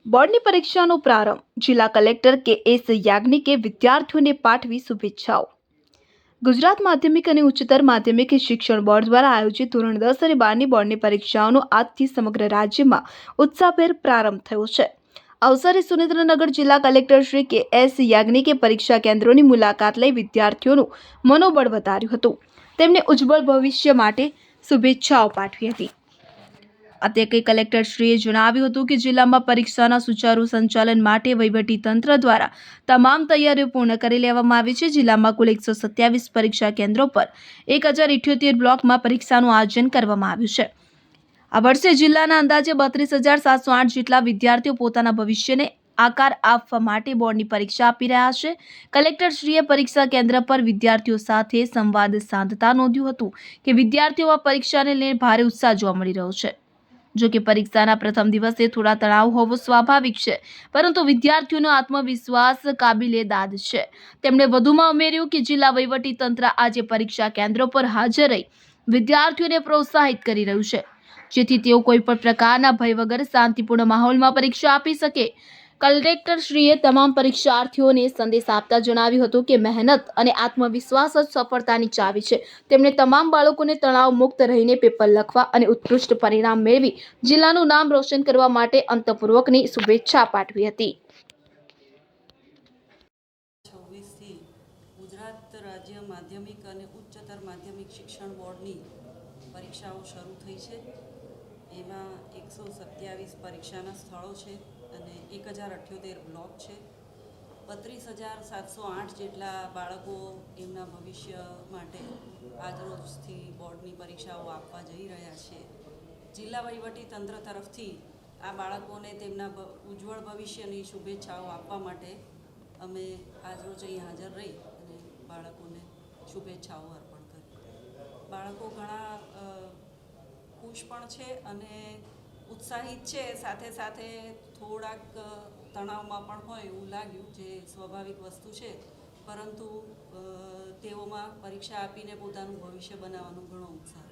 બોર્ડની પરીક્ષાનો પ્રારંભ. જિલ્લા કલેક્ટર કે.એસ. યાજ્ઞિકે વિદ્યાર્થીઓને પાઠવી શુભેચ્છાઓ. ગુજરાત માધ્યમિક અને ઉચ્ચતર માધ્યમિક શિક્ષણ બોર્ડ દ્વારા આયોજિત ધોરણ 10 અને 12ની બોર્ડની પરીક્ષાઓનો આજથી સમગ્ર રાજ્યમાં ઉત્સાહભેર પ્રારંભ થયો છે. અવસરે સુરેન્દ્રનગર જિલ્લા કલેક્ટર શ્રી કે.એસ. યાજ્ઞિકે પરીક્ષા કેન્દ્રોની મુલાકાત લઈ વિદ્યાર્થીઓનું મનોબળ વધાર્યું હતું. તેમને ઉજ્જવળ ભવિષ્ય માટે શુભેચ્છાઓ પાઠવી હતી. અત્રે કલેક્ટરશ્રીએ જણાવ્યું હતું કે જિલ્લામાં પરીક્ષાના સુચારુ સંચાલન માટે વહીવટી તંત્ર દ્વારા તમામ તૈયારીઓ પૂર્ણ કરી લેવામાં આવી છે. જિલ્લામાં કુલ 127 પરીક્ષા કેન્દ્રો પર 1078 બ્લોકમાં પરીક્ષાનું આયોજન કરવામાં આવ્યું છે. આ વર્ષે જિલ્લાના અંદાજે 32,708 જેટલા વિદ્યાર્થીઓ પોતાના ભવિષ્યને આકાર આપવા માટે બોર્ડની પરીક્ષા આપી રહ્યા છે. કલેક્ટરશ્રીએ પરીક્ષા કેન્દ્ર પર વિદ્યાર્થીઓ સાથે સંવાદ સાધતા નોંધ્યું હતું કે વિદ્યાર્થીઓ આ પરીક્ષાને લઈને ભારે ઉત્સાહ જોવા મળી રહ્યો છે. જો કે પરીક્ષાના પ્રથમ દિવસે થોડા તણાવ હોવો સ્વાભાવિક છે, પરંતુ વિદ્યાર્થીઓનો આત્મવિશ્વાસ કાબિલે દાદ છે. તેમણે વધુમાં ઉમેર્યું કે જિલ્લા વહીવટી તંત્ર આજે પરીક્ષા કેન્દ્રો પર હાજર રહી વિદ્યાર્થીઓને પ્રોત્સાહિત કરી રહ્યું છે, જેથી તેઓ કોઈ પણ પ્રકારના ભય વગર શાંતિપૂર્ણ માહોલમાં પરીક્ષા આપી શકે. કલેક્ટરશ્રીએ તમામ પરીક્ષાર્થીઓને સંદેશ આપતા જણાવ્યું હતું કે મહેનત અને આત્મવિશ્વાસ જ સફળતાની ચાવી છે. તેમણે તમામ બાળકોને તણાવ મુક્ત રહીને પેપર લખવા અને ઉત્કૃષ્ટ પરિણામ મેળવી જિલ્લાનું નામ રોશન કરવા માટે અંતઃપૂર્વકની શુભેચ્છા પાઠવી હતી. 26થી ગુજરાત રાજ્ય માધ્યમિક અને ઉચ્ચતર માધ્યમિક શિક્ષણ બોર્ડની પરીક્ષાઓ શરૂ થઈ છે. એમાં 127 પરીક્ષાના સ્થળો છે અને 1078 બ્લોક છે. 32,708 જેટલા બાળકો એમના ભવિષ્ય માટે આજરોજથી બોર્ડની પરીક્ષાઓ આપવા જઈ રહ્યા છે. જિલ્લા વહીવટી તંત્ર તરફથી આ બાળકોને તેમના ઉજ્જવળ ભવિષ્યની શુભેચ્છાઓ આપવા માટે અમે આજરોજ અહીં હાજર રહી અને બાળકોને શુભેચ્છાઓ અર્પણ કરી. બાળકો ઘણા ખુશ પણ છે અને ઉત્સાહિત છે. સાથે સાથે થોડાક તણાવમાં પણ હોય એવું લાગ્યું, જે સ્વાભાવિક વસ્તુ છે, પરંતુ તેઓમાં પરીક્ષા આપીને પોતાનું ભવિષ્ય બનાવવાનો ઘણો ઉત્સાહ